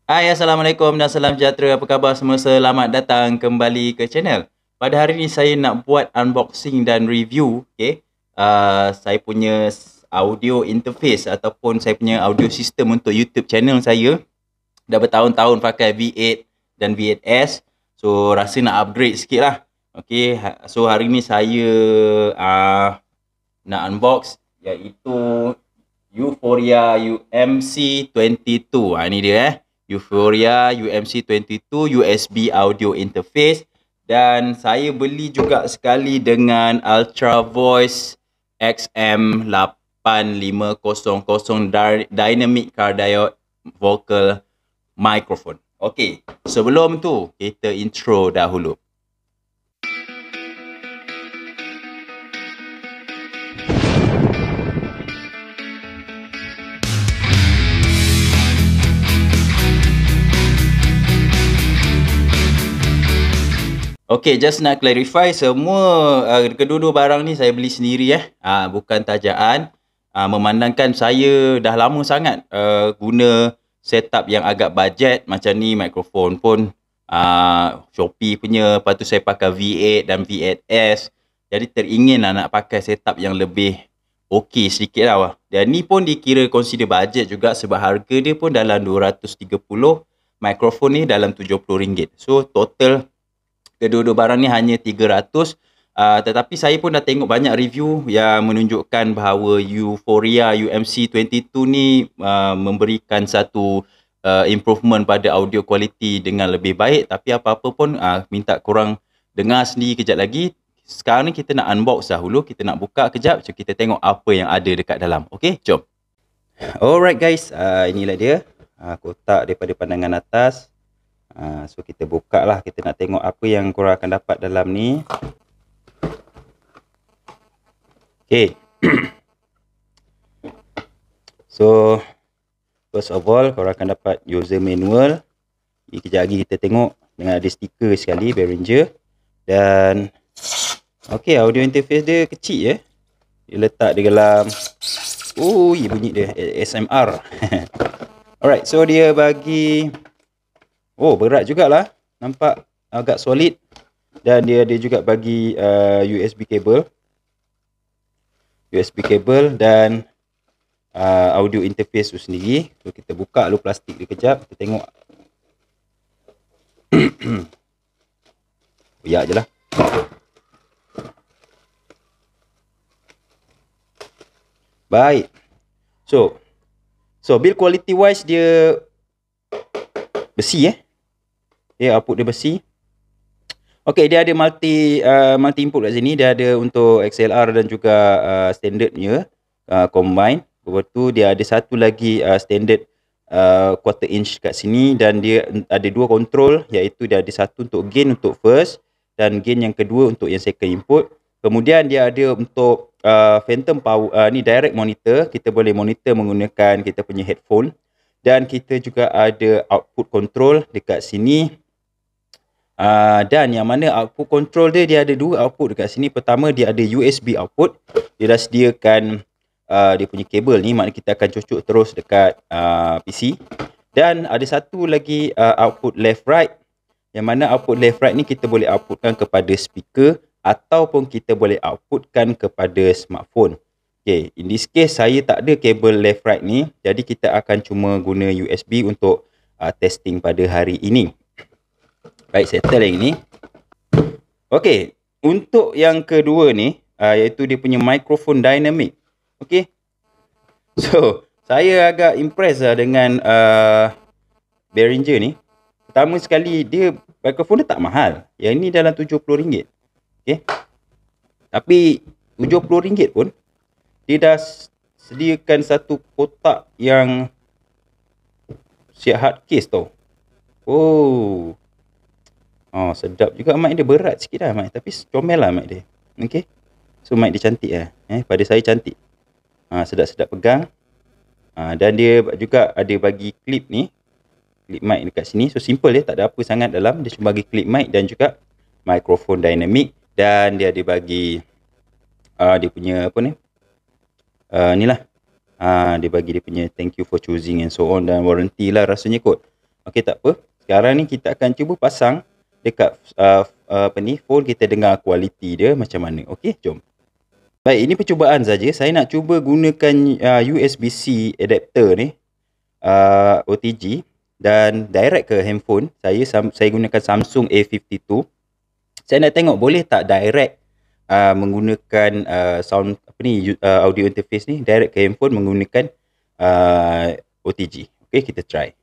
Hai, Assalamualaikum dan salam sejahtera. Apa khabar semua? Selamat datang kembali ke channel. Pada hari ini saya nak buat unboxing dan review, saya punya audio interface ataupun saya punya audio system untuk YouTube channel saya. Dah bertahun-tahun pakai V8 dan V8S. So, rasa nak upgrade sikit lah. So hari ni saya nak unbox iaitu Euphoria UMC22. Ini dia Euphoria UMC22 USB audio interface. Dan saya beli juga sekali dengan Ultra Voice XM8500 Dynamic Cardioid Vocal Microphone. Okey, sebelum tu kita intro dahulu. Okay, just nak clarify, semua kedua-dua barang ni saya beli sendiri bukan tajaan. Memandangkan saya dah lama sangat guna setup yang agak bajet macam ni, mikrofon pun Shopee punya, lepas tu saya pakai V8 dan V8S. Jadi teringin lah nak pakai setup yang lebih okey sedikit lah. Dan ni pun dikira consider bajet juga sebab harga dia pun dalam 230, mikrofon ni dalam RM70. So total kedua-dua barang ni hanya 300. Tetapi saya pun dah tengok banyak review yang menunjukkan bahawa Euphoria UMC22 ni memberikan satu improvement pada audio quality dengan lebih baik. Tapi apa-apa pun minta korang dengar sendiri kejap lagi. Sekarang ni kita nak unbox dahulu. Kita nak buka kejap. So kita tengok apa yang ada dekat dalam. Okay, jom. Alright guys, inilah dia kotak daripada pandangan atas. So kita buka lah, kita nak tengok apa yang korang akan dapat dalam ni. Okay. So first of all, korang akan dapat user manual. Kejap lagi kita tengok dengan ada stiker sekali, Behringer. Dan okay, audio interface dia kecil dia letak di dalam bunyi dia ASMR. Alright, so dia bagi berat jugalah, nampak agak solid. Dan dia ada juga bagi USB cable dan audio interface tu sendiri. So kita buka dulu plastik dia kejap, kita tengok. Koyak je lah. Baik. So build quality wise dia besi output dia besi. Okey, dia ada multi input kat sini. Dia ada untuk XLR dan juga standardnya combine. Lepas tu dia ada satu lagi standard quarter inch kat sini, dan dia ada dua control, iaitu dia ada satu untuk gain untuk first dan gain yang kedua untuk yang second input. Kemudian dia ada untuk phantom power, ni direct monitor. Kita boleh monitor menggunakan kita punya headphone. Dan kita juga ada output control dekat sini. Dan yang mana output control dia ada dua output dekat sini. Pertama, dia ada USB output. Dia dah sediakan dia punya kabel ni, maknanya kita akan cocok terus dekat PC. Dan ada satu lagi output left right, yang mana output left right ni kita boleh outputkan kepada speaker ataupun kita boleh outputkan kepada smartphone. Okay, in this case saya tak ada kabel left right ni, jadi kita akan cuma guna USB untuk testing pada hari ini. Baik, settle yang ini. Okay, untuk yang kedua ni iaitu dia punya microphone dynamic. Okay, so saya agak impress dengan Behringer ni. Pertama sekali, dia microphone dia tak mahal. Yang ni dalam RM70. Okay, tapi RM70 pun dia dah sediakan satu kotak yang siap hard case tau. Sedap juga mic dia. Berat sikit lah mic, tapi comel lah mic dia. Okay, so mic dia cantik lah. Pada saya cantik. Sedap-sedap pegang. Dan dia juga ada bagi clip ni, clip mic dekat sini. So simple tak ada apa sangat dalam. Dia cuma bagi clip mic dan juga microphone dynamic. Dan dia ada bagi dia punya apa ni, ni lah. Dia bagi dia punya thank you for choosing and so on, dan warranty lah rasanya kot. Okey, tak apa. Sekarang ni kita akan cuba pasang dekat phone kita, dengar kualiti dia macam mana. Okey, jom. Baik, ini percubaan saja. Saya nak cuba gunakan USB-C adapter ni, OTG, dan direct ke handphone. Saya gunakan Samsung A52. Saya nak tengok boleh tak direct menggunakan audio interface ni direct ke handphone menggunakan OTG. Okey, kita try.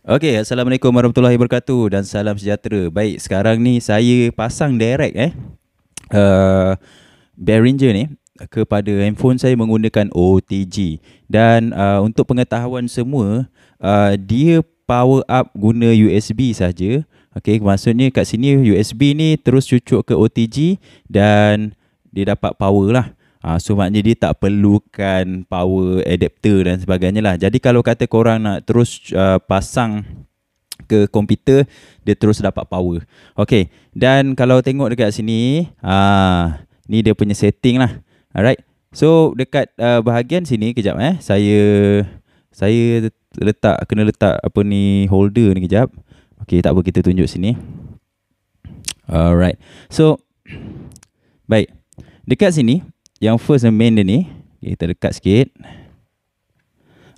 Okey, Assalamualaikum warahmatullahi wabarakatuh dan salam sejahtera. Baik, sekarang ni saya pasang direct Behringer ni kepada handphone saya menggunakan OTG. Dan untuk pengetahuan semua, dia power up guna USB saja. Okey, maksudnya kat sini USB ni terus cucuk ke OTG dan dia dapat power lah. So maknanya dia tak perlukan power adapter dan sebagainya lah. Jadi kalau kata korang nak terus pasang ke komputer, dia terus dapat power. Okey, dan kalau tengok dekat sini, ni dia punya setting lah. Alright, so dekat bahagian sini kejap saya kena letak apa ni, holder ni kejap. Okey, tak apa, kita tunjuk sini. Alright, so baik, dekat sini yang first main dia ni, kita dekat sikit.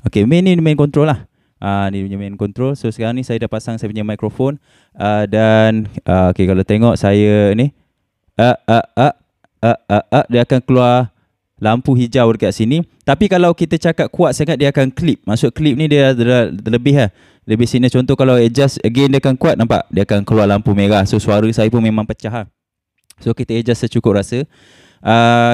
Okey, main ni main control lah. Ni punya main control. So sekarang ni saya dah pasang saya punya mikrofon, dan okey, kalau tengok saya ni dia akan keluar lampu hijau dekat sini. Tapi kalau kita cakap kuat sangat, dia akan klip. Maksud klip ni dia lebih lebih sini. Contoh kalau adjust again, dia akan kuat, nampak? Dia akan keluar lampu merah. So suara saya pun memang pecah. So kita adjust secukup rasa.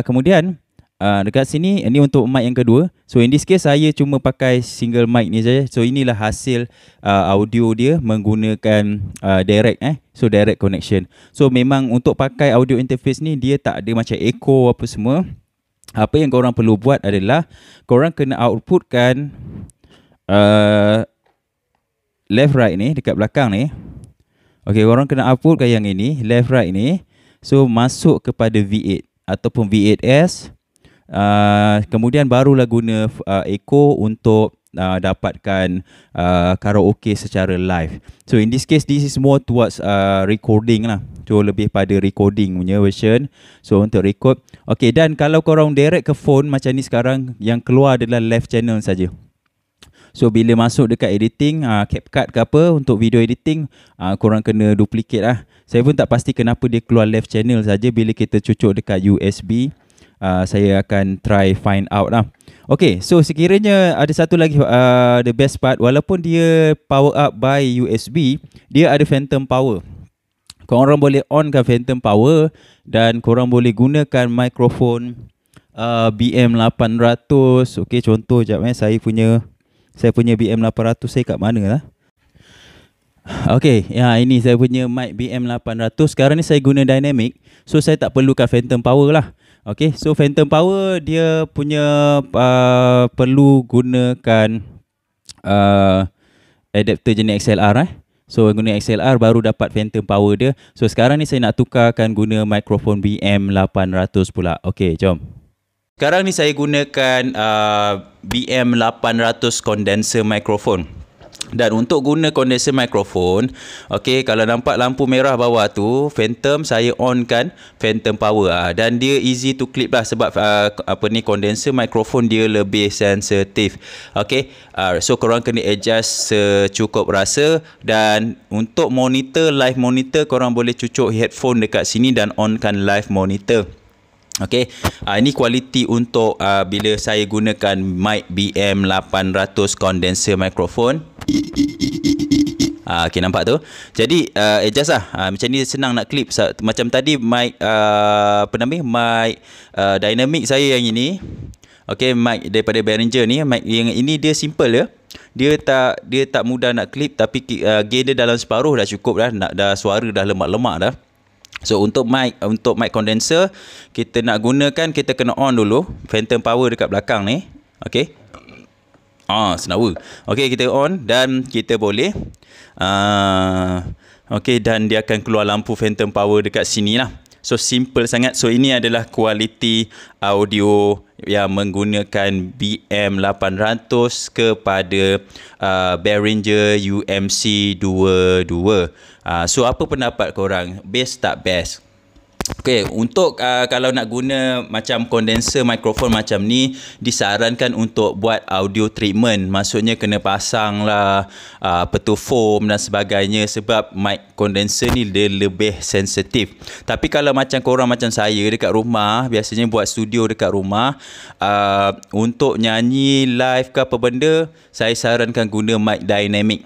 Kemudian dekat sini, ini untuk mic yang kedua. So in this case saya cuma pakai single mic ni saja. So inilah hasil audio dia menggunakan direct So direct connection. So memang untuk pakai audio interface ni, dia tak ada macam echo apa semua. Apa yang korang perlu buat adalah korang kena outputkan left right ni dekat belakang ni. Okey, korang kena outputkan yang ini, left right ni. So masuk kepada V8 ataupun V8S. Kemudian barulah guna echo untuk dapatkan karaoke secara live. So in this case, this is more towards recording lah. So lebih pada recording punya version. So untuk record. Okay, dan kalau korang direct ke phone macam ni sekarang, yang keluar adalah left channel saja. So bila masuk dekat editing, CapCut ke apa untuk video editing, korang kena duplicate lah. Saya pun tak pasti kenapa dia keluar left channel saja. Bila kita cucuk dekat USB, saya akan try find out lah. Okay, so sekiranya ada satu lagi the best part, walaupun dia power up by USB, dia ada phantom power. Korang boleh onkan phantom power dan korang boleh gunakan mikrofon BM800. Okay, contoh sekejap saya punya BM800 saya kat mana lah. Okay, ini saya punya mic BM800. Sekarang ni saya guna dynamic, so saya tak perlukan phantom power lah. Okay, so phantom power dia punya perlu gunakan adapter jenis XLR So guna XLR baru dapat phantom power dia. So sekarang ni saya nak tukarkan guna mikrofon BM800 pula. Okay, jom. Sekarang ni saya gunakan BM800 condenser microphone. Dan untuk guna condenser microphone, okay, kalau nampak lampu merah bawah tu, phantom, saya on kan phantom power dan dia easy to clip lah sebab condenser microphone dia lebih sensitif. Okay, so korang kena adjust secukup rasa. Dan untuk monitor, live monitor, korang boleh cucuk headphone dekat sini dan on kan live monitor. Okay, ini kualiti untuk bila saya gunakan mic BM800 condenser microphone. Okay, nampak tu. Jadi adjust lah. Macam ni senang nak clip. Macam tadi mic mic dynamic saya yang ini. Okay, mic daripada Behringer ni, mic yang ini dia simple je. Dia tak mudah nak clip, tapi gain dia dalam separuh dah cukup dah. Dah suara dah lemak-lemak dah. So untuk mic condenser kita nak gunakan, kita kena on dulu phantom power dekat belakang ni. Okay, senawa. Okay, kita on dan kita boleh okay, dan dia akan keluar lampu phantom power dekat sini lah. So simple sangat. So ini adalah kualiti audio yang menggunakan BM800 kepada Behringer UMC 22. So apa pendapat korang? Best tak best? Okay, untuk kalau nak guna macam condenser microphone macam ni, disarankan untuk buat audio treatment. Maksudnya kena pasang lah foam dan sebagainya, sebab mic condenser ni dia lebih sensitif. Tapi kalau macam korang macam saya dekat rumah, biasanya buat studio dekat rumah, untuk nyanyi live ke apa benda, saya sarankan guna mic dynamic.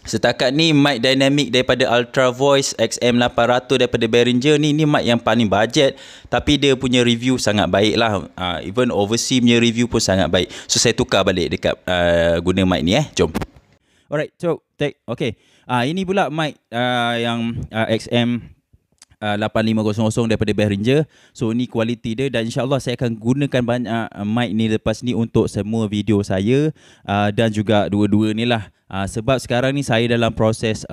Setakat ni mic dynamic daripada Ultra Voice XM800 daripada Behringer ni mic yang paling budget, tapi dia punya review sangat baik lah. Even overseas punya review pun sangat baik. So saya tukar balik dekat guna mic ni jom. Alright, so take. Okay, ini pula mic yang XM 8500 daripada Behringer. So ni kualiti dia, dan insyaAllah saya akan gunakan banyak mic ni lepas ni untuk semua video saya, dan juga dua-dua ni lah. Sebab sekarang ni saya dalam proses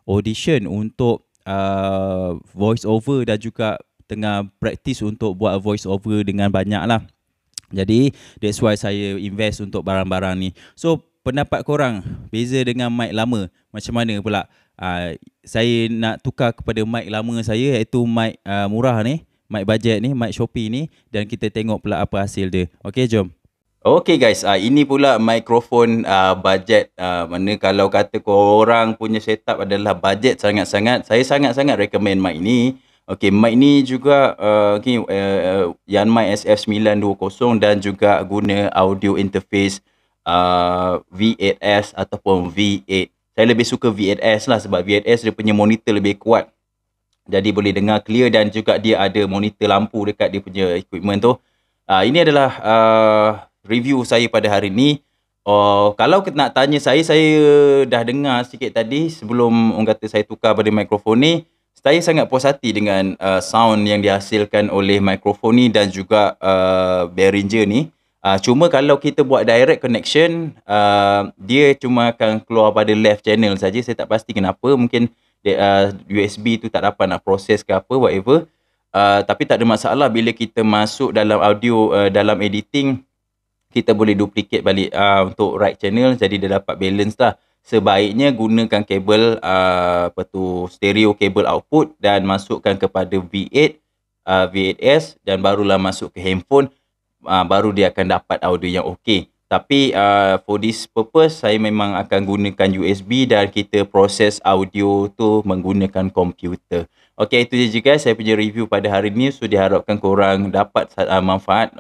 audition untuk voice over, dan juga tengah practice untuk buat voice over dengan banyak lah. Jadi that's why saya invest untuk barang-barang ni. So pendapat korang beza dengan mic lama macam mana pula? Saya nak tukar kepada mic lama saya, iaitu mic murah ni, mic budget ni, mic Shopee ni, dan kita tengok pula apa hasil dia. Okay, jom. Okay guys, ini pula mikrofon budget. Mana kalau kata korang punya setup adalah budget sangat-sangat, saya sangat-sangat recommend mic ni. Okay, mic ni juga Yanmai SF920 dan juga guna audio interface V8S ataupun V8. Saya lebih suka V8S lah, sebab V8S dia punya monitor lebih kuat, jadi boleh dengar clear, dan juga dia ada monitor lampu dekat dia punya equipment tu. Ini adalah review saya pada hari ni. Kalau nak tanya saya dah dengar sikit tadi sebelum orang kata saya tukar pada mikrofon ni. Saya sangat puas hati dengan sound yang dihasilkan oleh mikrofon ni dan juga Behringer ni. Cuma kalau kita buat direct connection, dia cuma akan keluar pada left channel saja. Saya tak pasti kenapa. Mungkin USB tu tak dapat nak proses ke apa, whatever. Tapi tak ada masalah bila kita masuk dalam audio, dalam editing, kita boleh duplicate balik untuk right channel, jadi dia dapat balance lah. Sebaiknya gunakan kabel stereo kabel output dan masukkan kepada V8, V8S, dan barulah masuk ke handphone. Baru dia akan dapat audio yang okey. Tapi for this purpose, saya memang akan gunakan USB dan kita proses audio tu menggunakan komputer. Okey, itu je guys saya punya review pada hari ni. So diharapkan korang dapat manfaat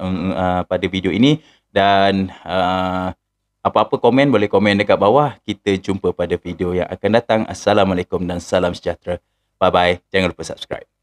pada video ini. Dan apa-apa komen boleh komen dekat bawah. Kita jumpa pada video yang akan datang. Assalamualaikum dan salam sejahtera. Bye bye. Jangan lupa subscribe.